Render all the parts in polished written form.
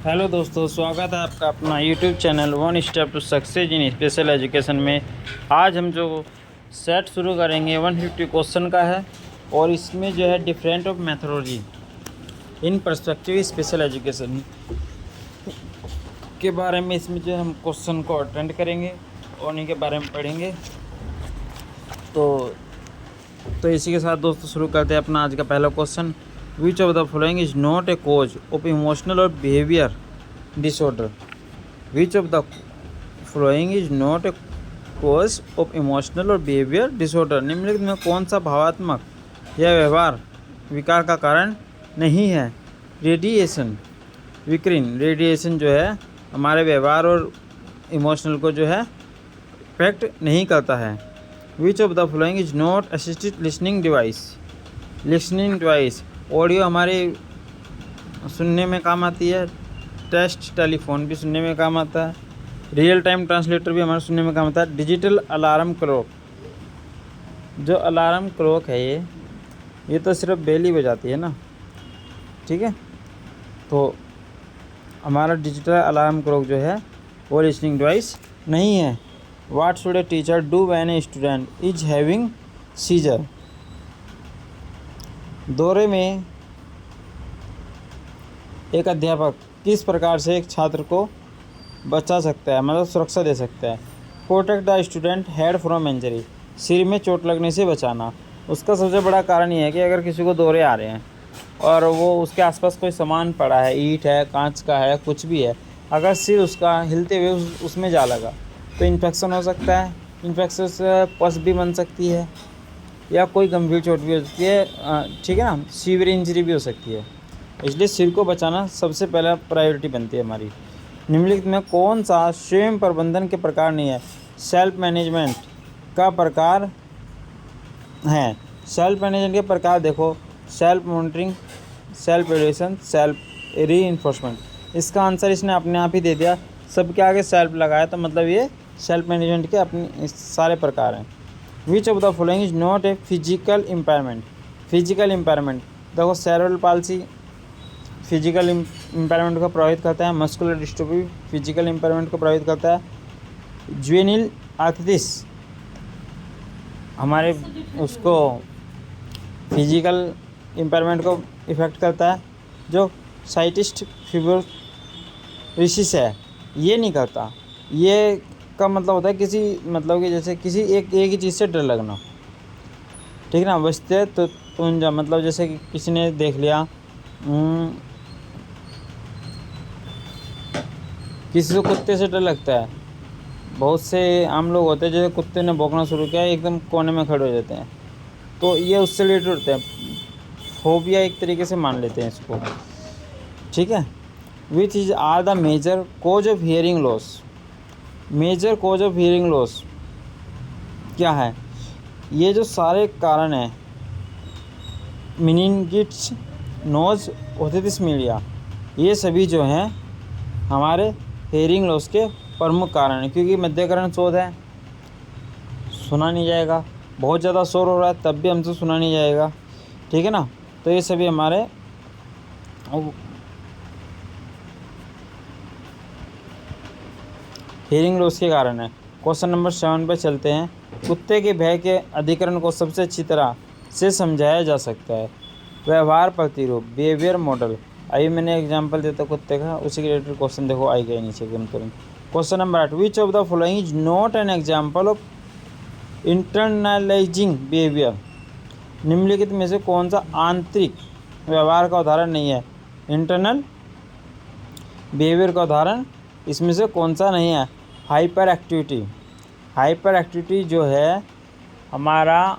Hello दोस्तों, स्वागत है आपका अपना YouTube channel one step to success in special education में। आज हम जो सेट शुरू करेंगे 150 क्वेश्चन का है और इसमें जो है different of methodology in perspective special education के बारे में इसमें जो हम क्वेश्चन को अटेंड करेंगे और उन्हीं के बारे में पढ़ेंगे। तो इसी के साथ दोस्तों शुरू करते हैं अपना आज का पहला question. Which of the following is not a cause of emotional और behaviour disorder. Which of the following is not a cause of emotional और बिहेवियर डिसऑर्डर। निम्नलिखित में कौन सा भावात्मक या व्यवहार विकार का कारण नहीं है। रेडिएशन विकिरण, रेडिएशन जो है हमारे व्यवहार और इमोशनल को जो है इफेक्ट नहीं करता है। विच of the following is not assisted listening device. Listening device audio हमारे सुनने में काम आती है, टेस्ट टेलीफोन भी सुनने में काम आता है, रियल टाइम ट्रांसलेटर भी हमारे सुनने में काम आता है। डिजिटल अलार्म क्लॉक, जो अलार्म क्लॉक है ये तो सिर्फ बेल ही बजाती है ना, ठीक है। तो हमारा डिजिटल अलार्म क्लॉक जो है वो लिसनिंग डिवाइस नहीं है। What should a teacher do when a student is having seizure. दौरे में एक अध्यापक किस प्रकार से एक छात्र को बचा सकता है, मतलब सुरक्षा दे सकता है। Protect the student head from injury, सिर में चोट लगने से बचाना। उसका सबसे बड़ा कारण ये है कि अगर किसी को दौरे आ रहे हैं और वो उसके आसपास कोई सामान पड़ा है, ईंट है, कांच का है, कुछ भी है, अगर सिर उसका हिलते हुए उसमें जा लगा तो इन्फेक्शन हो सकता है। इन्फेक्शन से पस भी बन सकती है या कोई गंभीर चोट भी हो सकती है, ठीक है ना, सीवियर इंजरी भी हो सकती है। इसलिए सिर को बचाना सबसे पहला प्रायोरिटी बनती है हमारी। निम्नलिखित में कौन सा स्वयं प्रबंधन के प्रकार नहीं है। सेल्फ मैनेजमेंट का प्रकार है। सेल्फ मैनेजमेंट के प्रकार देखो, self monitoring, self evaluation, self reinforcement. इसका आंसर इसने अपने आप ही दे दिया, सबके आगे सेल्फ लगाया, तो मतलब ये सेल्फ मैनेजमेंट के अपने सारे प्रकार हैं। विच of the following is not a physical impairment. Physical impairment देखो, सेरेब्रल पाल्सी फिजिकल इम्पेयरमेंट को प्रभावित करता है। मस्कुलर डिस्ट्रोफी फिजिकल इम्पेयरमेंट को प्रभावित करता है। जुवेनिल आर्थराइटिस हमारे उसको फिजिकल इम्पेयरमेंट को इफेक्ट करता है। जो साइटिस्ट फिब्रोसिस है ये नहीं करता। ये का मतलब होता है किसी, मतलब कि जैसे किसी एक ही चीज़ से डर लगना, ठीक है ना। बचते तो तुंजा, मतलब जैसे कि किसी ने देख लिया, किसी को कुत्ते से डर लगता है। बहुत से आम लोग होते हैं जैसे कुत्ते ने भौंकना शुरू किया एकदम कोने में खड़े हो जाते हैं, तो ये उससे रिलेटेड होते हैं। फोबिया एक तरीके से मान लेते हैं इसको, ठीक है। Which is are the major cause of hearing loss. Major cause of hearing loss क्या है। ये जो सारे कारण हैं, मेनिंगिटिस, नोज, ओटिटिस मीडिया, ये सभी जो हैं हमारे हियरिंग लॉस के प्रमुख कारण हैं। क्योंकि मध्यकरण शोध है, सुना नहीं जाएगा, बहुत ज़्यादा शोर हो रहा है तब भी हमसे सुना नहीं जाएगा, ठीक है ना। तो ये सभी हमारे हियरिंग लॉस के कारण है। क्वेश्चन नंबर 7 पर चलते हैं। कुत्ते के भय के अधिकरण को सबसे अच्छी तरह से समझाया जा सकता है। व्यवहार प्रतिरूप, बिहेवियर मॉडल। अभी मैंने एग्जांपल देता कुत्ते का, उसी के रिलेटेड क्वेश्चन देखो आई गए नीचे एकदम तुरंत। Question number 8, which of the following is not an example of internalising behaviour. निम्नलिखित में से कौन सा आंतरिक व्यवहार का उदाहरण नहीं है। इंटरनल बिहेवियर का उदाहरण इसमें से कौन सा नहीं है। हाइपर एक्टिविटी, हाइपर एक्टिविटी जो है हमारा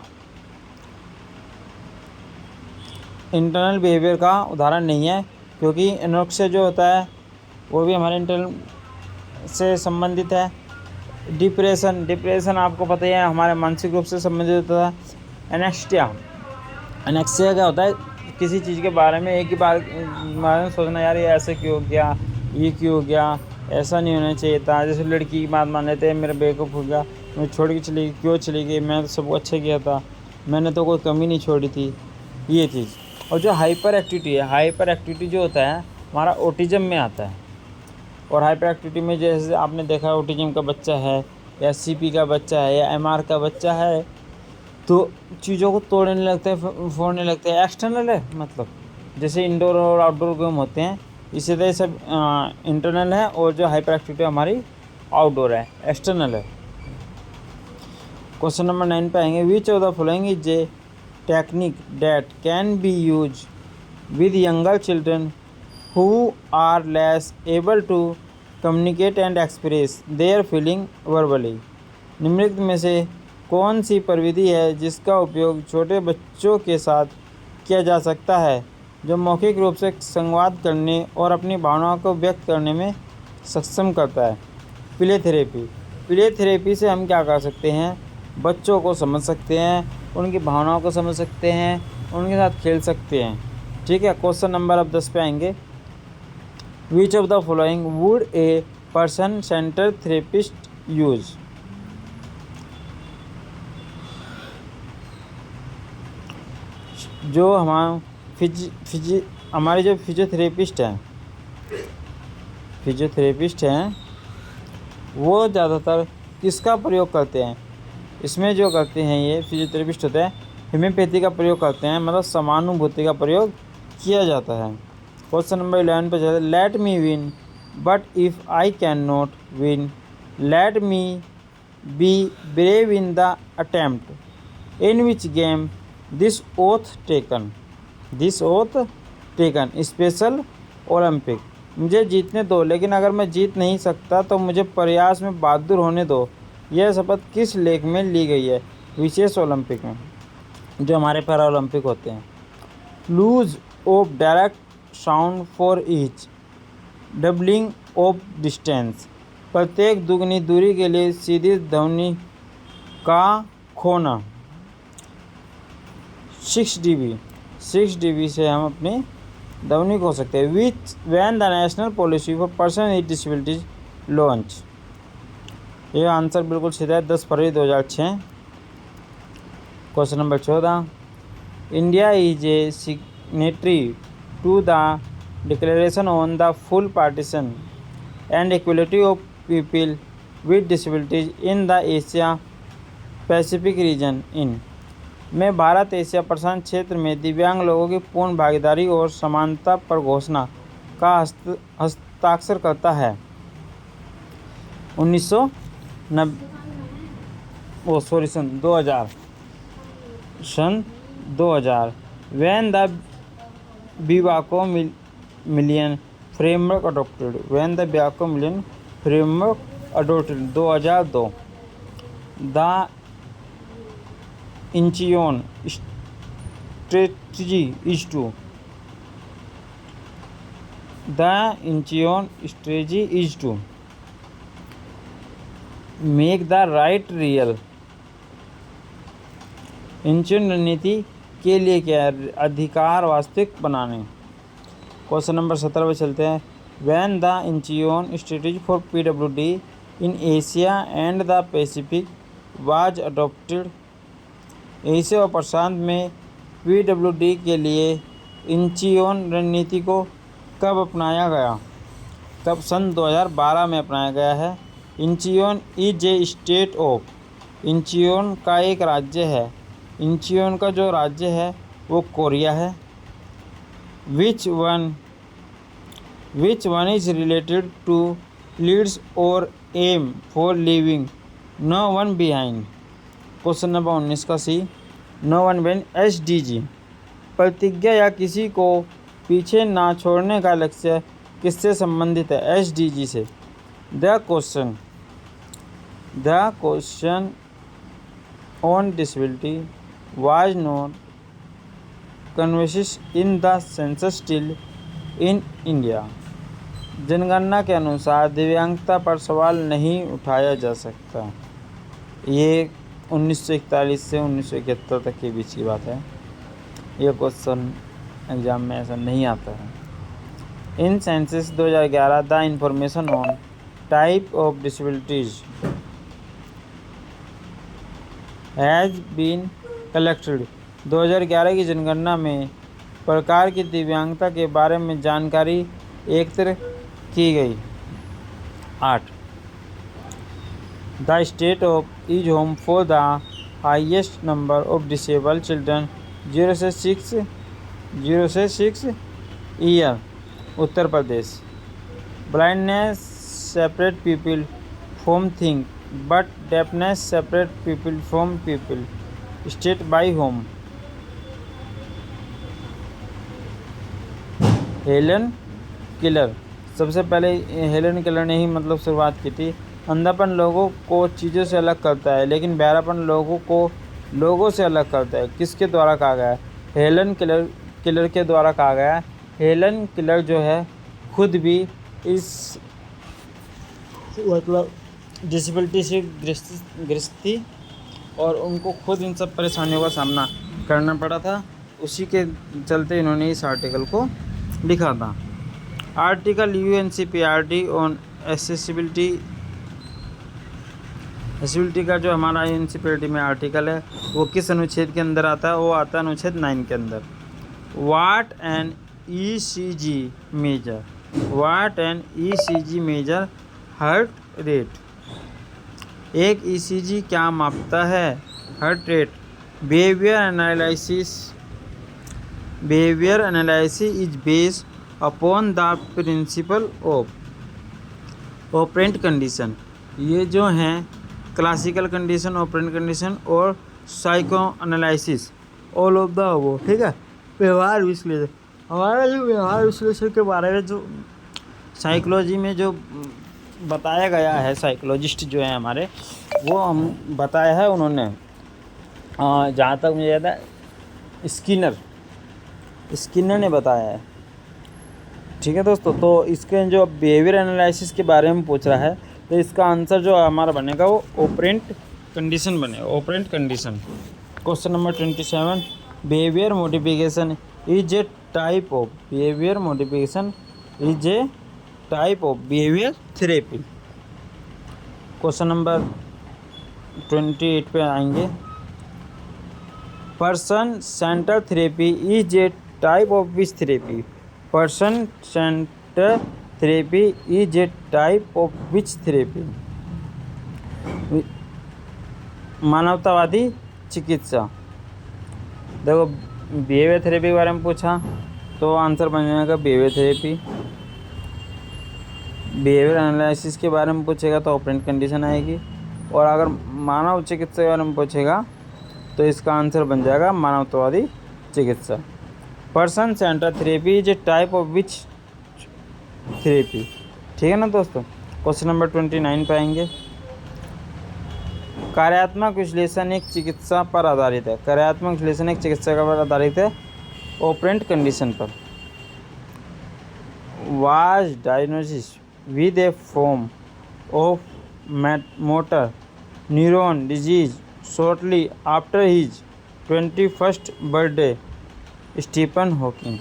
इंटरनल बिहेवियर का उदाहरण नहीं है, क्योंकि एनोरेक्सिया जो होता है वो भी हमारे इंटरनल से संबंधित है। डिप्रेशन, डिप्रेशन आपको पता ही है हमारे मानसिक रूप से संबंधित होता है। एनेक्सिया, एनेक्सिया क्या होता है, किसी चीज़ के बारे में एक ही बार में सोचना, यार ये ऐसे क्यों हो गया, ये क्यों हो गया, ऐसा नहीं होना चाहिए था। जैसे लड़की की बात मान लेते हैं, मेरा बेवकूफ़ हो गया, मैं छोड़ के चली गई, क्यों चली गई, मैं तो सबको अच्छा किया था, मैंने तो कोई कमी नहीं छोड़ी थी, ये चीज़। और जो हाइपर एक्टिविटी है, हाइपर एक्टिविटी जो होता है हमारा ऑटिज़म में आता है। और हाइपर एक्टिविटी में जैसे आपने देखा ऑटिज्म का बच्चा है या सीपी का बच्चा है या एमआर का बच्चा है तो चीज़ों को तोड़ने लगते हैं, फोड़ने लगते हैं। एक्सटर्नल है मतलब जैसे इंडोर और आउटडोर गेम होते हैं, इसी तरह सब इंटरनल है, और जो हाइपर एक्टिविटी हमारी आउटडोर है, एक्सटर्नल है। क्वेश्चन नंबर 9 पे आएंगे। Which of the following is a technique that can be use with younger children who are less able to communicate and express their feeling verbally. निम्नलिखित में से कौन सी प्रविधि है जिसका उपयोग छोटे बच्चों के साथ किया जा सकता है जो मौखिक रूप से संवाद करने और अपनी भावनाओं को व्यक्त करने में सक्षम करता है? Play therapy. प्ले थेरेपी से हम क्या कर सकते हैं? बच्चों को समझ सकते हैं, उनकी भावनाओं को समझ सकते हैं, उनके साथ खेल सकते हैं। ठीक है। क्वेश्चन नंबर अब 10 पे आएंगे। Which of the following would a person centre therapist use? जो हमारे जो फिजियोथेरेपिस्ट हैं वो ज़्यादातर किसका प्रयोग करते हैं? इसमें जो करते हैं ये फिजियोथेरेपिस्ट होते हैं, होम्योपैथी का प्रयोग करते हैं, मतलब समानुभूति का प्रयोग किया जाता है। क्वेश्चन नंबर 11 पे चलते। Let me win but if I can not win let me be brave in the attempt in which game this oath taken special Olympic. मुझे जीतने दो, लेकिन अगर मैं जीत नहीं सकता तो मुझे प्रयास में बहादुर होने दो। यह शपथ किस लेख में ली गई है? विशेष ओलंपिक में, जो हमारे पैरा ओलंपिक होते हैं। Lose of direct sound for each doubling of distance. प्रत्येक दुगनी दूरी के लिए सीधी ध्वनि का खोना। 6 dB से हम अपनी ध्वनि खो सकते हैं। Which when the national policy for person with disabilities launch? ये आंसर बिल्कुल सीधा है, 10 फरवरी 2006। Question number 14। India is a signatory to the declaration on the full partition and equality of people with disabilities in the Asia Pacific region in में Bharat Asia प्रशांत क्षेत्र में दिव्यांग लोगों की पूर्ण भागीदारी और समानता पर घोषणा का हस्ताक्षर करता है। 2000 when the Biwako millennium framework adopted 2002। The Incheon strategy is to make the right real. Incheon रणनीति के लिए क्या है? अधिकार वास्तविक बनाने। क्वेश्चन नंबर 17 पे चलते हैं। When the Incheon strategy for PWD in Asia and the Pacific was adopted. Asia और प्रशांत में PWD के लिए इंचियोन रणनीति को कब अपनाया गया? कब? सन 2012 में अपनाया गया है। Incheon is a state of. Incheon का एक राज्य है। इंचियोन का जो राज्य है वो कोरिया है। Which one is related to leads और aim for living no one behind. Question number 19 का C. No one behind SDG। प्रतिज्ञा या किसी को पीछे ना छोड़ने का लक्ष्य किससे संबंधित है? SDG से। The question on disability was not canvassed in the census still in India. जनगणना के अनुसार दिव्यांगता पर सवाल नहीं उठाया जा सकता। ये 1941 से 1971 तक के बीच की बात है। ये क्वेश्चन एग्जाम में ऐसा नहीं आता है। In census 2011 the information on type of disabilities has been collected. 2011 की जनगणना में प्रकार की दिव्यांगता के बारे में जानकारी एकत्र की गई। 8. The state is home for the highest number of disabled children 0 से 6 year, Uttar Pradesh. Blindness separate people from thing, but deafness separate people from people. State by home. Helen killer. सबसे पहले हेलन किलर ने ही मतलब शुरुआत की थी. अंधापन लोगों को चीज़ों से अलग करता है, लेकिन बहरापन लोगों को लोगों से अलग करता है. किसके द्वारा कहा गया है? हेलन किलर के द्वारा कहा गया है. हेलन किलर जो है खुद भी इस मतलब डिसेबिलिटी से ग्रस्त थी और उनको खुद इन सब परेशानियों का सामना करना पड़ा था. उसी के चलते इन्होंने इस आर्टिकल को लिखा था. आर्टिकल UNCPRD ऑन एसेसिबिलिटी का जो हमारा UNCPRD में आर्टिकल है वो किस अनुच्छेद के अंदर आता है? वो आता है अनुच्छेद 9 के अंदर. What an ECG measure heart rate. एक ECG क्या मापता है? Heart rate. Behaviour analysis is based upon the principle of operant condition. ये जो हैं क्लासिकल कंडीशन, ऑपरेंट कंडीशन और psychoanalysis, all of the वो, ठीक है. व्यवहार विश्लेषण, हमारा जो व्यवहार विश्लेषण के बारे में जो साइकोलॉजी में जो बताया गया है, साइकोलॉजिस्ट जो है हमारे, वो हम बताया है उन्होंने. जहाँ तक मुझे याद है स्किनर ने बताया है. ठीक है दोस्तों. तो इसके जो बिहेवियर एनालिसिस के बारे में पूछ रहा है तो इसका आंसर जो हमारा बनेगा वो ऑपरेंट कंडीशन बनेगा. Operant condition. Question number 27. Behaviour modification is a type of behaviour therapy. Question number 28 पे आएंगे. Person centre therapy is a type of which therapy. Person centre therapy is a type of which therapy. मानवतावादी चिकित्सा. देखो behaviour therapy के बारे में पूछा तो आंसर बन जाएगा बिहेवियर थेरेपी. बिहेवियर एनालिसिस के बारे में पूछेगा तो ऑपरेंट कंडीशन आएगी. और अगर मानव चिकित्सा के बारे में पूछेगा तो इसका आंसर बन जाएगा मानवतावादी चिकित्सा. Person centre therapy is a type of which therapy. ठीक है ना दोस्तों. क्वेश्चन नंबर 29 पे आएंगे. कार्यात्मक विश्लेषण एक चिकित्सा पर आधारित है. कार्यात्मक विश्लेषण एक चिकित्सा पर आधारित है ऑपरेंट कंडीशन पर. Was diagnosis with a form of motor neuron disease shortly after his 21st birthday. Stephen Hawking.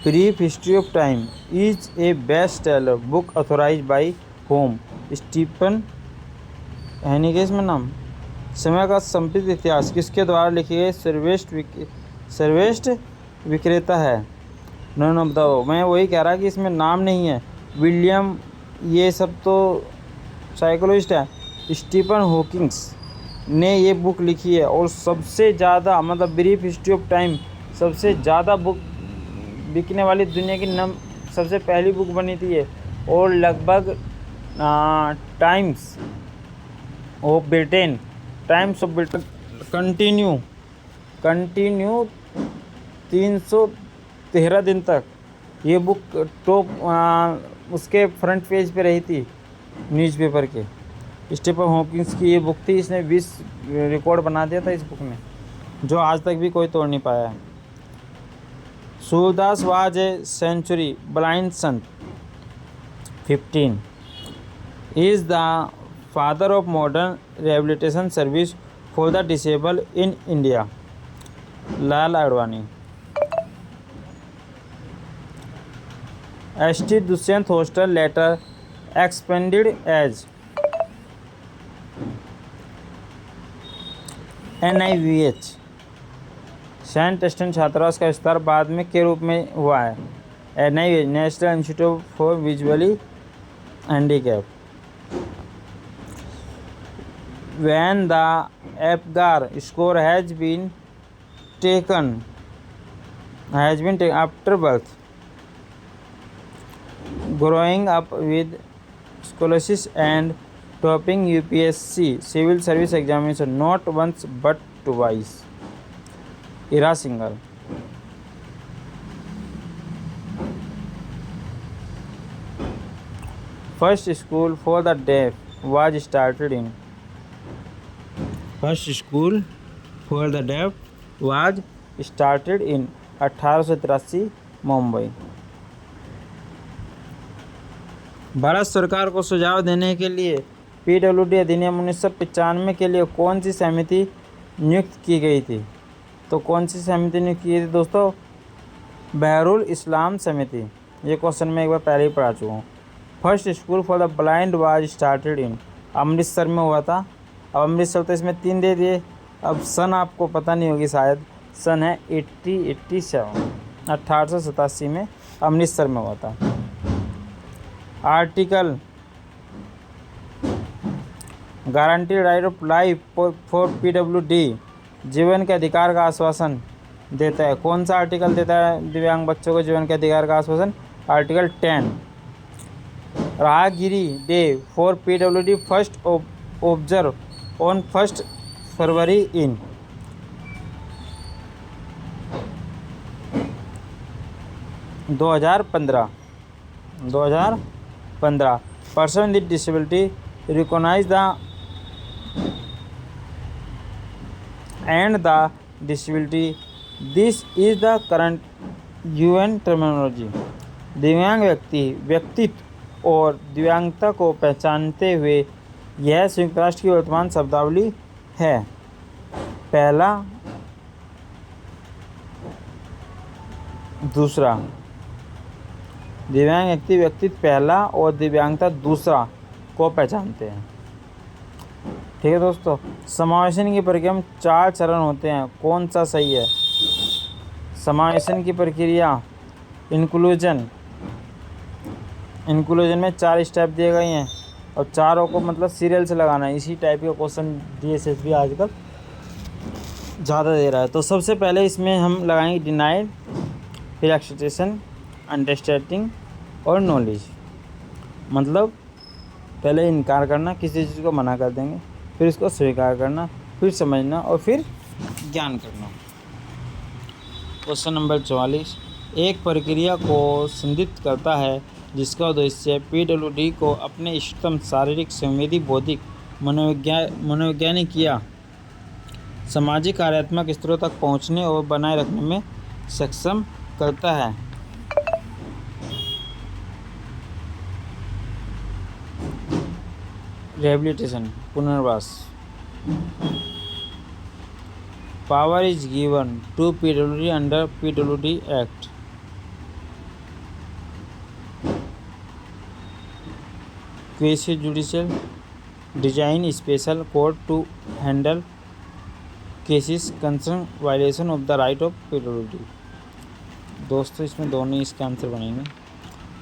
Brief history of time is a best seller book authorized by him. Stephen हैनिगेस में नाम. समय का संपित इतिहास किसके द्वारा लिखी गई सर्वश्रेष्ठ विक्रेता है. नो बताओ. मैं वही कह रहा कि इसमें नाम नहीं है. विलियम ये सब तो साइकोलॉजिस्ट है. स्टीफन हॉकिंग्स ने ये बुक लिखी है और सबसे ज़्यादा मतलब ब्रीफ हिस्ट्री ऑफ टाइम सबसे ज़्यादा बुक बिकने वाली दुनिया की सबसे पहली बुक बनी थी ये. और लगभग टाइम्स ऑफ ब्रिटेन कंटिन्यू 313 दिन तक ये बुक टॉप उसके फ्रंट पेज पे रही थी न्यूज़पेपर के. स्टीफन हॉकिंग्स की ये बुक थी. इसने 20 रिकॉर्ड बना दिया था इस बुक में जो आज तक भी कोई तोड़ नहीं पाया है. Surdas was a century blind son. 15 is the father of modern rehabilitation service for the disable in India. Lal Advani. ST Dushyant hostel later expanded as NIVH saint स्टेन छात्रावास का विस्तार बाद में के रूप में हुआ है? NIV, national institute for visually handicap. When the APGAR score has been taken after birth, growing up with scholarships and topping UPSC civil service examination not once but twice. Ira Singhal. First school for the deaf was started in. First school for the deaf was started in 1883 Mumbai. Bharat सरकार को सुझाव देने के लिए PWD अधिनियम 1995 के लिए कौन सी समिति नियुक्त की गई थी? तो कौन सी समिति नियुक्त की गई थी दोस्तों? बहरुल इस्लाम समिति। ये क्वेश्चन मैं एक बार पहले ही पढ़ा चुका हूँ। First school for the blind was started in, Amritsar में हुआ था। अब अमृतसर तो इसमें 3 दे दिए। अब सन आपको पता नहीं होगी शायद, सन है 1887 में अमृतसर में हुआ था। Article guaranteed right of life for PWD जीवन के अधिकार का आश्वासन देता है। कौन सा आर्टिकल देता है दिव्यांग बच्चों को जीवन के अधिकार का आश्वासन? Article 10। Raahgiri day for PWD first observe on 1 February in. दो हजार पंद्रह person with disability recognize the and the disability, this is the current UN terminology. दिव्यांग व्यक्तित्व और दिव्यांगता को पहचानते हुए यह संयुक्त राष्ट्र की वर्तमान शब्दावली है। पहला, दूसरा। दिव्यांग व्यक्तित्व पहला और दिव्यांगता दूसरा को पहचानते हैं। ठीक है दोस्तों, समावेशन की प्रक्रिया में 4 चरण होते हैं। कौन सा सही है? समावेशन की प्रक्रिया इंक्लूजन में 4 स्टेप दिए गए हैं और चारों को मतलब सीरियल से लगाना है। इसी टाइप का क्वेश्चन DSSB आजकल ज़्यादा दे रहा है। तो सबसे पहले इसमें हम लगाएंगे डिनाइड, फिर एक्सपेक्टेशन, अंडरस्टैंडिंग और नॉलेज। मतलब पहले इनकार करना, किसी चीज़ को मना कर देंगे, फिर इसको स्वीकार करना, फिर समझना और फिर ज्ञान करना। क्वेश्चन नंबर 44, एक प्रक्रिया को संदिग्ध करता है जिसका उद्देश्य PWD को अपने इष्टतम शारीरिक, संवेदी, बौद्धिक, मनोवैज्ञानिक या सामाजिक कार्यात्मक स्तरों तक पहुंचने और बनाए रखने में सक्षम करता है। रिहेबिलिटेशन, पुनर्वास। Power is given to PWD under PWD act. Quasi judicial design special court to handle cases concern violation of the right of PWD। दोस्तों इसमें दोनों ही इसके आंसर बनेंगे।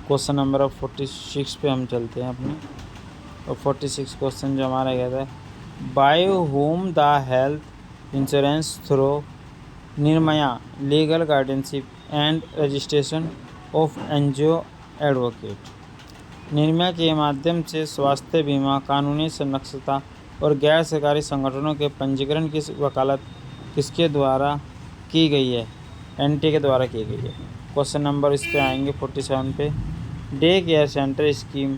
क्वेश्चन नंबर 46 पे हम चलते हैं अपने। और 46 क्वेश्चन जो हमारा गया था, by home the health insurance through Niramaya legal guardianship and registration of NGO advocate. Niramaya के माध्यम से स्वास्थ्य बीमा, कानूनी संरक्षता और गैर सरकारी संगठनों के पंजीकरण की वकालत किसके द्वारा की गई है? NTA के द्वारा की गई है। क्वेश्चन नंबर इस पे आएंगे 47 पे। Day care centre scheme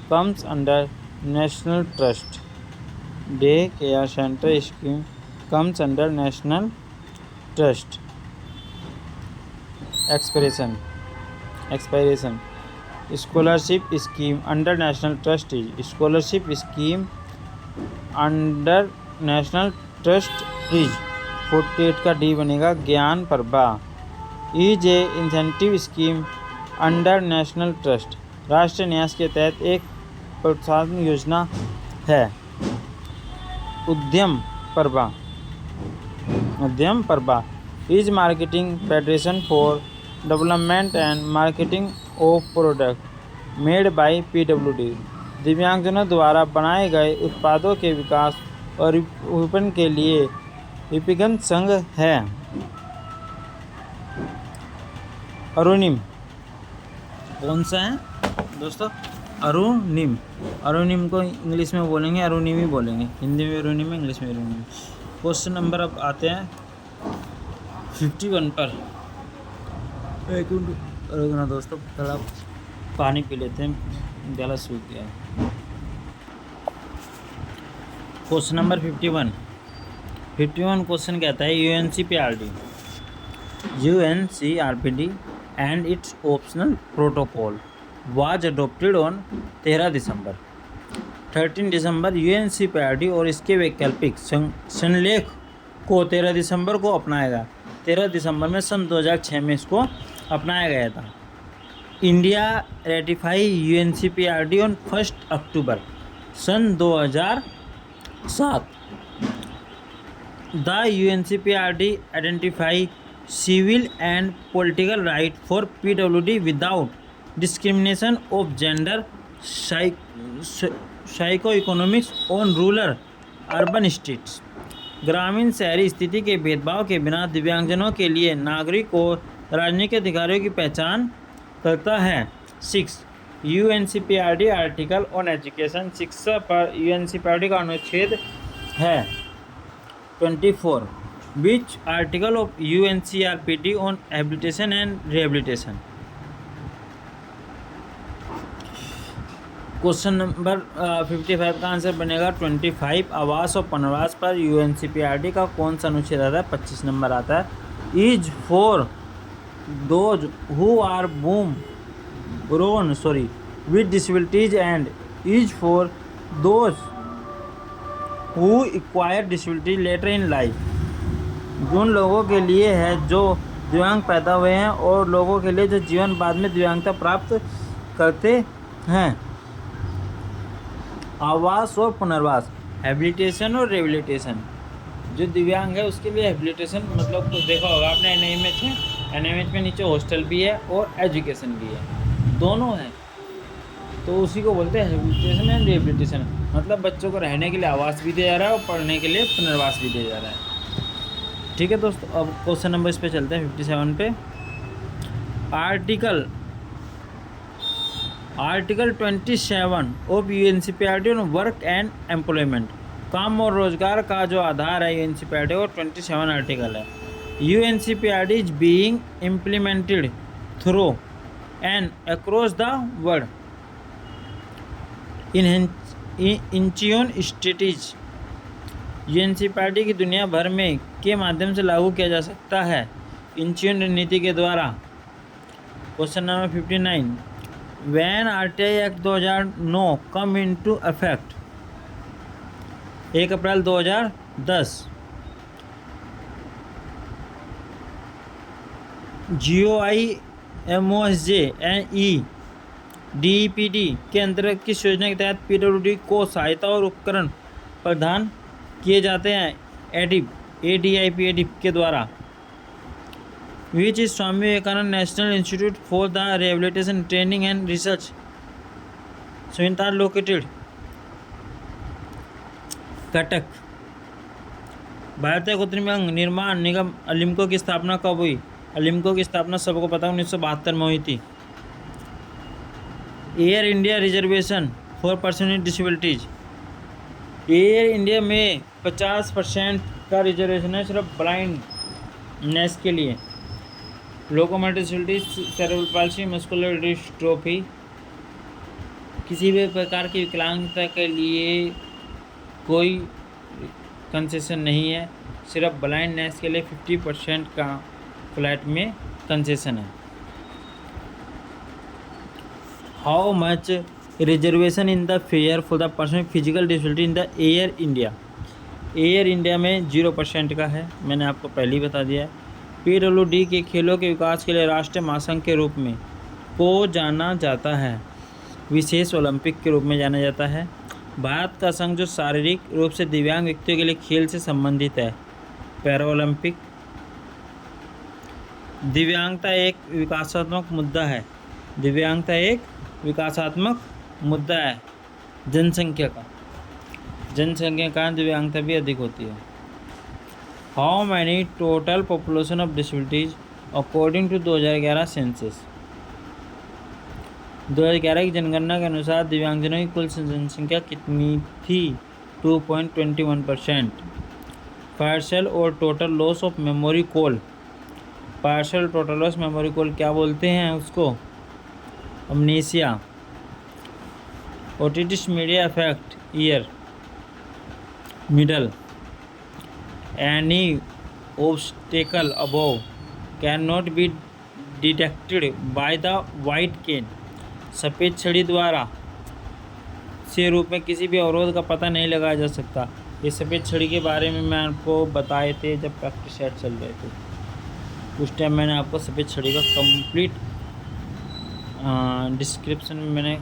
comes under national trust. Day care centre scheme comes under national trust. Expiration scholarship scheme under national trust is. Scholarship scheme under national trust is. 48 का D बनेगा ज्ञान Prabha. Is a incentive scheme under national trust राष्ट्रीय न्यास के तहत एक प्रोत्साहन योजना है। उद्यम Prabha is marketing federation for development and marketing of product made by PWD। दिव्यांगजनों द्वारा बनाए गए उत्पादों के विकास और विपणन के लिए विपणन संघ है। अरुणिम कौन सा है दोस्तों? अरुणिम। अरुणिम को इंग्लिश में बोलेंगे अरुणिम ही बोलेंगे, हिंदी में अरुणिम, इंग्लिश में अरुणिम। क्वेश्चन नंबर अब आते हैं 51 पर। एक मिनट रुकना दोस्तों, थोड़ा पानी पी लेते हैं, गला सूख गया है। क्वेश्चन नंबर 51 क्वेश्चन कहता है UNCRPD and its optional protocol was adopted on 13 December. 13 December UNCRPD और इसके वैकल्पिक संलेख को 13 दिसंबर को अपनाया गया। 13 दिसंबर में सन 2006 में इसको अपनाया गया था। India ratify UNCRPD on 1 October सन 2007। The UNCRPD identify civil and political right for PWD without discrimination of gender, socio-economics on rural urban states। ग्रामीण शहरी स्थिति के भेदभाव के बिना दिव्यांगजनों के लिए नागरिक और राजनीतिक अधिकारियों की पहचान करता है। 6 UNCRPD आर्टिकल ऑन एजुकेशन, शिक्षा पर UNCRPD का अनुच्छेद है 24। Which article of UNCRPD on habilitation and rehabilitation? Question number 55 का आंसर बनेगा 25। आवास और पुनर्वास पर UNCRPD का कौन सा अनुच्छेद आता है? 25 नंबर आता है। Is for those who are born with disabilities and is for those who acquire disability later in life। उन लोगों के लिए है जो दिव्यांग पैदा हुए हैं और लोगों के लिए जो जीवन बाद में दिव्यांगता प्राप्त करते हैं। आवास और पुनर्वास, हैबिलिटेशन और रिहेबिलिटेशन। जो दिव्यांग है उसके लिए हैबिलिटेशन मतलब तो देखा होगा आपने एनएमएच में, एनएमएच में नीचे हॉस्टल भी है और एजुकेशन भी है, दोनों हैं, तो उसी को बोलते हैं हैबिलिटेशन एंड रिहेबिलिटेशन। मतलब बच्चों को रहने के लिए आवास भी दिया जा रहा है और पढ़ने के लिए पुनर्वास भी दिया जा रहा है। ठीक है दोस्तों, अब क्वेश्चन नंबर इस पे चलते हैं 57 पे। Article 27 of UNCRPD on work and employment. काम और रोजगार का जो आधार है UNCRPD और 27 आर्टिकल है। UNCRPD is being implemented through and across the world in Incheon strategy. UNCRPD की दुनिया भर में के माध्यम से लागू किया जा सकता है इंचियन रणनीति के द्वारा। Question number 59 when RTI act 2009 come into effect 1 April 2010। GOI MOSJ and DEPD के अंतर्गत किस योजना के तहत PWD को सहायता और उपकरण प्रदान किए जाते हैं? ADIP के द्वारा। Which is Swami Vivekanand national institute for the rehabilitation training and research सुविधार लोकेटेड कटक। भारतीय कृत्रिम अंग निर्माण निगम अलिम्को की स्थापना कब हुई? अलिम्को की स्थापना सबको पता 1972 में हुई थी। Air India reservation for person with disabilities. Air India में 50% का रिजर्वेशन है सिर्फ ब्लाइंडनेस के लिए। Locomotive disabilities, cerebral palsy, muscular dystrophy, किसी भी प्रकार की विकलांगता के लिए कोई कंसेशन नहीं है, सिर्फ ब्लाइंडनेस के लिए 50% का फ्लैट में कंसेशन है। How much reservation in the fair for the person physical disability in the air India? Air India में 0% का है, मैंने आपको पहले ही बता दिया है। PWD के खेलों के विकास के लिए राष्ट्रीय महासंघ के रूप में को जाना जाता है, विशेष ओलंपिक के रूप में जाना जाता है। भारत का संघ जो शारीरिक रूप से दिव्यांग व्यक्तियों के लिए खेल से संबंधित है, पैरा ओलंपिक। दिव्यांगता एक विकासात्मक मुद्दा है। दिव्यांगता एक विकासात्मक मुद्दा है जनसंख्या का। जनसंख्या का दिव्यांगता भी अधिक होती है। How many total population of disabilities according to 2011 census. 2011 की जनगणना के अनुसार दिव्यांगजनों की कुल जनसंख्या कितनी थी? 2.21%। पार्शियल और total loss of memory call. Partial total loss memory call क्या बोलते हैं उसको? Amnesia. Otitis media effect ear middle. Any obstacle above can not be detected by the white cane. सफ़ेद छड़ी द्वारा से रूप में किसी भी अवरोध का पता नहीं लगाया जा सकता। ये सफ़ेद छड़ी के बारे में मैं आपको बताए थे जब प्रैक्टिस सेट चल रहे थे। उस टाइम मैंने आपको सफ़ेद छड़ी का कंप्लीट डिस्क्रिप्शन में मैंने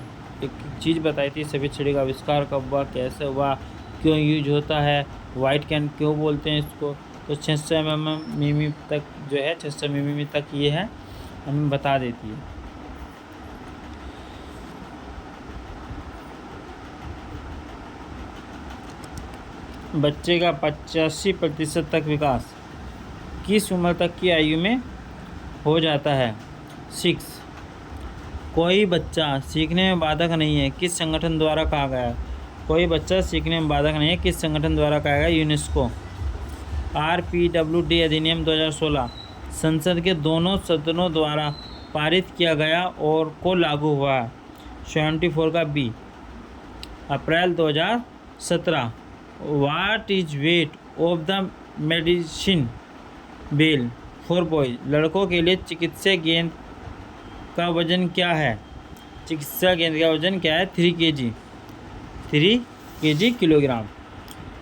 एक चीज़ बताई थी। सफ़ेद छड़ी का आविष्कार कब हुआ, कैसे हुआ, क्यों यूज होता है, वाइट कैन क्यों बोलते हैं इसको। तो 600 मिमी तक जो है 600 मिमी तक ये है, हमें बता देती है। बच्चे का 85% तक विकास किस उम्र तक की आयु में हो जाता है? 6। कोई बच्चा सीखने में बाधक नहीं है किस संगठन द्वारा कहा गया है? कोई बच्चा सीखने में बाधक नहीं है किस संगठन द्वारा कहा गया? यूनेस्को। RPWD अधिनियम 2016 संसद के दोनों सदनों द्वारा पारित किया गया और को लागू हुआ। 74 का B. April 2017। What is weight of the medicine ball for boys? लड़कों के लिए चिकित्सा गेंद का वजन क्या है? चिकित्सा गेंद का वजन क्या है? 3 kg। 3 kg kilogram.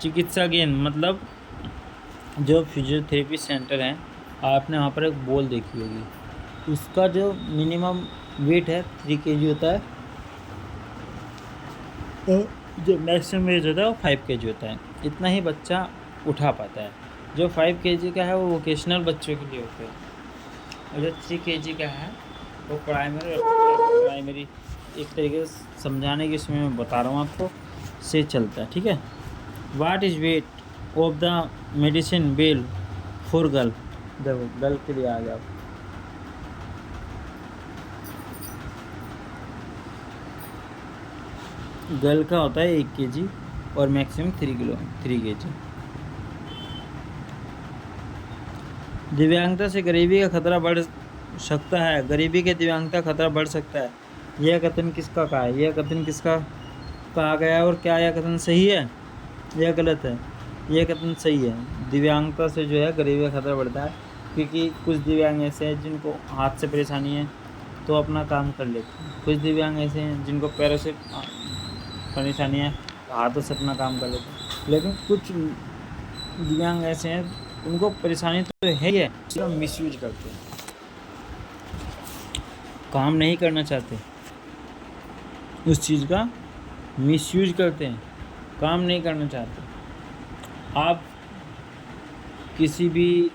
चिकित्सा गेंद मतलब जो फिजियोथेरेपी सेंटर हैं, आपने वहाँ पर एक बॉल देखी होगी, उसका जो मिनिमम वेट है 3 kg होता है, और जो मैक्सिमम वेट होता है वो 5 kg होता है। इतना ही बच्चा उठा पाता है। जो 5 kg का है वो वोकेशनल बच्चों के लिए होता है, और जो 3 kg का है वो प्राइमरी एक तरीके से समझाने के इसमें मैं बता रहा हूँ आपको, से चलता है। ठीक है। What is weight of the medicine ball for girl? देखो गर्ल के लिए आ गया। गर्ल का होता है 1 kg और मैक्सिमम 3 kg। दिव्यांगता से गरीबी का खतरा बढ़ सकता है। गरीबी के दिव्यांगता खतरा बढ़ सकता है, यह कथन किसका कहा है? यह कथन किसका कहा गया है और क्या यह कथन सही है या गलत है? यह कथन सही है। दिव्यांगता से जो है गरीबी का खतरा बढ़ता है, क्योंकि कुछ दिव्यांग ऐसे हैं जिनको हाथ से परेशानी है तो अपना काम कर लेते हैं। कुछ दिव्यांग ऐसे हैं जिनको पैरों से परेशानी है, हाथों से अपना काम कर लेते हैं। लेकिन कुछ दिव्यांग ऐसे हैं उनको परेशानी तो है ही है, सिर्फ मिसयूज करते हैं, काम नहीं करना चाहते, उस चीज़ का मिसयूज करते हैं, काम नहीं करना चाहते। आप किसी भी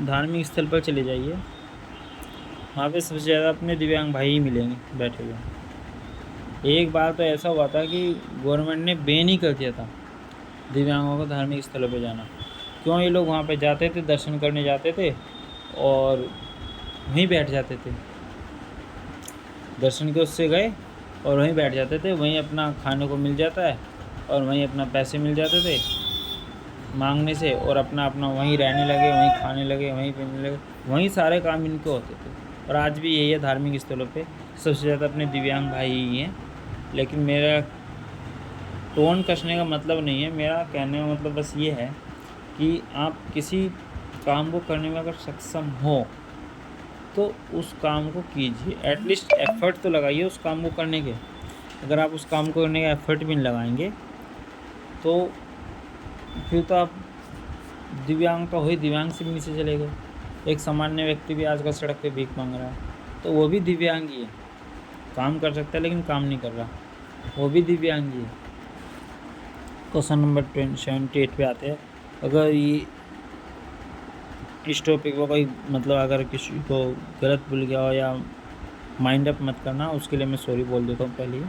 धार्मिक स्थल पर चले जाइए, वहाँ पे सबसे ज़्यादा अपने दिव्यांग भाई ही मिलेंगे बैठे हुए। एक बार तो ऐसा हुआ था कि गवर्नमेंट ने बैन ही कर दिया था दिव्यांगों को धार्मिक स्थलों पे जाना। क्यों? ये लोग वहाँ पे जाते थे, दर्शन करने जाते थे और वहीं बैठ जाते थे। दर्शन के उससे गए और वहीं बैठ जाते थे, वहीं अपना खाने को मिल जाता है और वहीं अपना पैसे मिल जाते थे मांगने से, और अपना वहीं रहने लगे, वहीं खाने लगे, वहीं पीने लगे, वहीं सारे काम इनके होते थे। और आज भी यही है, धार्मिक स्थलों पे सबसे ज़्यादा अपने दिव्यांग भाई ही हैं। लेकिन मेरा टोन कसने का मतलब नहीं है, मेरा कहने का मतलब बस ये है कि आप किसी काम को करने में अगर सक्षम हो तो उस काम को कीजिए, एटलीस्ट एफर्ट तो लगाइए उस काम को करने के। अगर आप उस काम को करने का एफर्ट भी नहीं लगाएंगे तो फिर तो आप दिव्यांग तो हो ही, दिव्यांग से भी नीचे चले गए। एक सामान्य व्यक्ति भी आजकल सड़क पे भीख मांग रहा है, तो वो भी दिव्यांग ही है, काम कर सकता है लेकिन काम नहीं कर रहा, वो भी दिव्यांग ही है। क्वेश्चन नंबर 78 पे आते हैं। अगर ये इस टॉपिक को कोई मतलब अगर किसी को गलत भूल गया हो या माइंड अप मत करना, उसके लिए मैं सॉरी बोल देता हूँ पहले ही।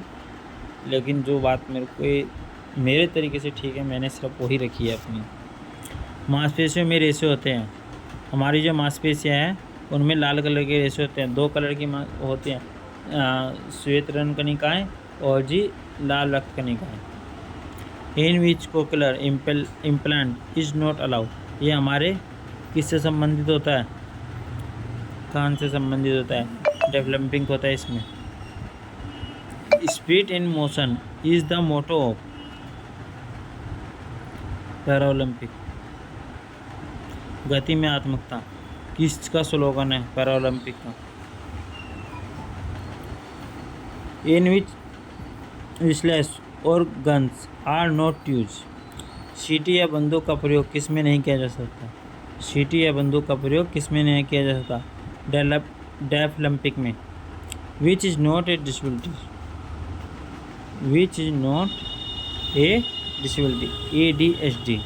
लेकिन जो बात मेरे तरीके से ठीक है, मैंने सिर्फ वही रखी है अपनी। मांसपेशियों में रेशे होते हैं। हमारी जो मांसपेशियाँ हैं उनमें लाल कलर के रेशे होते हैं। 2 कलर की होती हैं, श्वेत रंग कणिकाएँ और जी लाल रक्त कणिकाएँ। इन विच कोकुलर इम्प्लांट इज नॉट अलाउड। ये हमारे किससे संबंधित होता है? कान से संबंधित होता है। डेवलपिंग होता है इसमें। Speed in motion is the motto of Paralympic. गति में आत्मकता किसका स्लोगन है पैरालंपिक का? इन विच विस्लेस और गन्स आर नॉट यूज। सीटी या बंदूक का प्रयोग किस में नहीं किया जा सकता? सीटी या बंदूक का प्रयोग किस में नहीं किया जा सकता? डेफलिम्पिक में। Which is not a disability. Which is not a disability ADHD।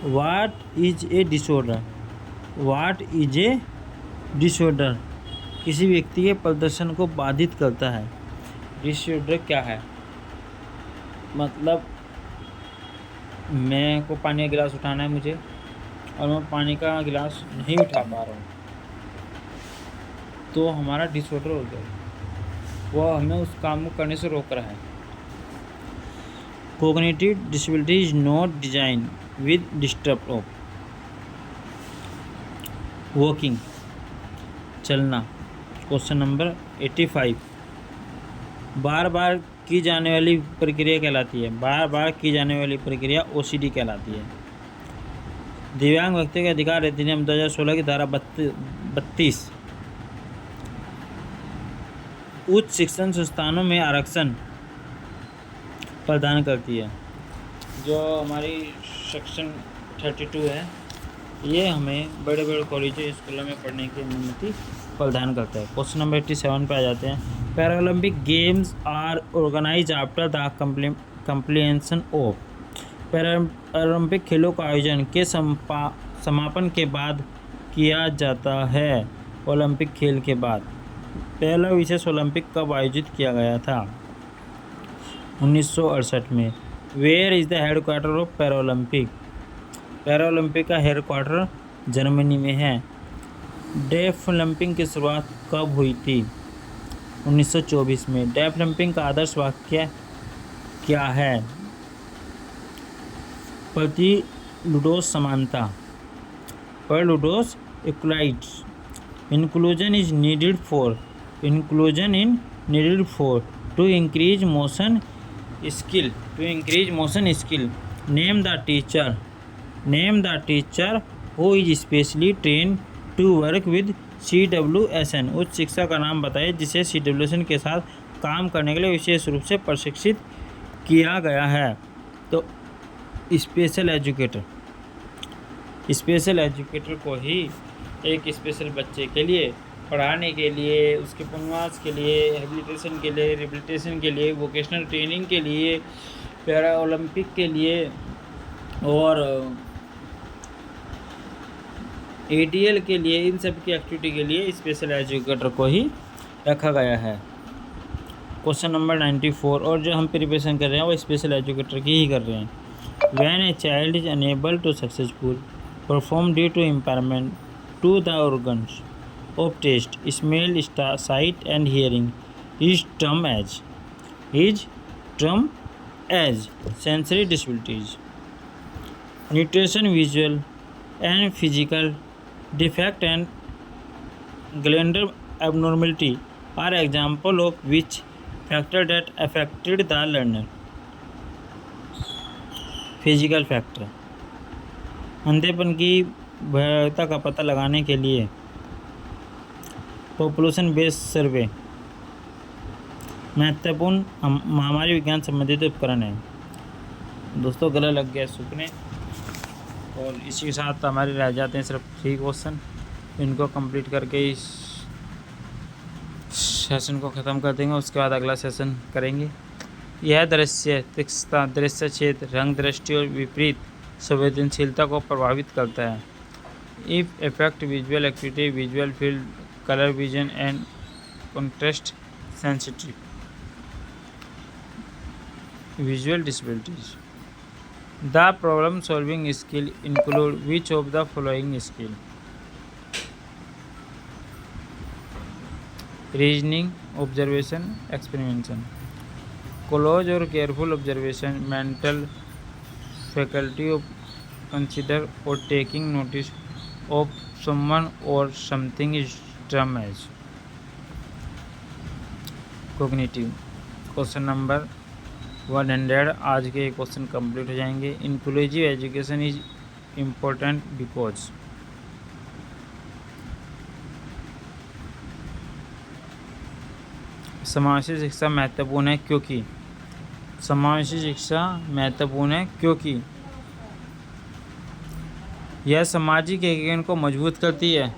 What is a disorder. What is a disorder किसी व्यक्ति के प्रदर्शन को बाधित करता है। डिसऑर्डर क्या है? मतलब मैं को पानी का गिलास उठाना है मुझे, और मैं पानी का गिलास नहीं उठा पा रहा हूँ, तो हमारा डिसऑर्डर हो गया, वो हमें उस काम को करने से रोक रहा है। Cognitive disability is not design with disturb of walking, चलना। Question number 85। बार बार की जाने वाली प्रक्रिया कहलाती है। बार बार की जाने वाली प्रक्रिया OCD कहलाती है। दिव्यांग व्यक्ति के अधिकार अधिनियम 2016 की धारा 32 उच्च शिक्षण संस्थानों में आरक्षण प्रदान करती है। जो हमारी सेक्शन 32 है, ये हमें बड़े बड़े कॉलेजों स्कूलों में पढ़ने की अनुमति प्रदान करता है। क्वेश्चन नंबर 87 पे आ जाते हैं। Paralympic games are organise after the completion of. Paralympic खेलों का आयोजन के समापन के बाद किया जाता है। ओलंपिक खेल के बाद पहला विशेष ओलंपिक कब आयोजित किया गया था? 1968 में। Where is the headquarter of Paralympic. Paralympic का हेडक्वार्टर जर्मनी में है। डेफलिम्पिक की शुरुआत कब हुई थी? 1924 में। डेफलिम्पिक का आदर्श वाक्य क्या है? प्रति लुडोस समानता, पर लुडोस equalities. Inclusion is needed for. Inclusion in needed for to increase motion skill. To increase motion skill. Name the teacher. Name the teacher who is specially train to work with CWSN। उच्च शिक्षक का नाम बताइए जिसे CWSN के साथ काम करने के लिए विशेष रूप से प्रशिक्षित किया गया है। तो स्पेशल एजुकेटर। स्पेशल एजुकेटर को ही एक स्पेशल बच्चे के लिए पढ़ाने के लिए, उसके पुनर्वास के लिए, रिहेबिलिटेशन के लिए, रिहेबिलिटेशन के लिए, वोकेशनल ट्रेनिंग के लिए, पैरा ओलंपिक के लिए और ATL के लिए, इन सब की एक्टिविटी के लिए स्पेशल एजुकेटर को ही रखा गया है। Question number 94। और जो हम प्रिपरेशन कर रहे हैं वो स्पेशल एजुकेटर की ही कर रहे हैं। When a child is unable to successful perform due to impairment to the organs of taste, smell, sight and hearing is term as sensory disabilities. Nutrition, visual and physical defect and gender abnormality are example of which factor that affected the learner. Physical factor. अंधेपन की भयावहता का पता लगाने के लिए population based सर्वे महत्वपूर्ण महामारी विज्ञान संबंधित उपकरण है। दोस्तों गला लग गया सूखने, और इसी के साथ हमारे रह जाते हैं सिर्फ 3 क्वेश्चन। इनको कंप्लीट करके इस सेशन को ख़त्म कर देंगे, उसके बाद अगला सेशन करेंगे। यह दृश्य तीक्ष्णता, दृश्य क्षेत्र, रंग दृष्टि और विपरीत संवेदनशीलता को प्रभावित करता है। If affect visual acuity, visual field, color vision and contrast sensitive. Visual disabilities. The problem solving skill include which of the following skill? Reasoning, observation, experimentation. Close or careful observation, mental faculty of consider or taking notice of someone or something is termed as cognitive. Question number 100। आज के question complete हो जाएंगे। Inclusive education is important because समावेशी शिक्षा महत्वपूर्ण है क्योंकि समावेशी शिक्षा महत्वपूर्ण है क्योंकि यह सामाजिक एकीकरण को मजबूत करती है,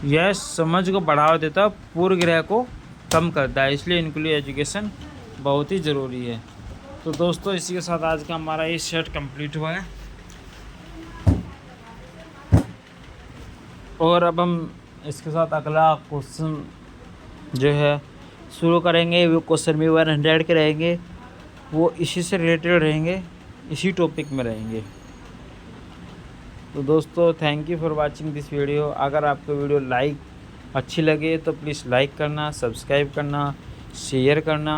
यह समझ को बढ़ावा देता है, पूर्वग्रह को कम करता है, इसलिए इंक्लूसिव एजुकेशन बहुत ही ज़रूरी है। तो दोस्तों इसी के साथ आज का हमारा ये सेट कंप्लीट हुआ है और अब हम इसके साथ अगला क्वेश्चन जो है शुरू करेंगे। वो क्वेश्चन भी 100 के रहेंगे, वो इसी से रिलेटेड रहेंगे, इसी टॉपिक में रहेंगे। तो दोस्तों thank you for watching this video. अगर आपको वीडियो अच्छी लगे तो प्लीज़ लाइक करना, सब्सक्राइब करना, शेयर करना।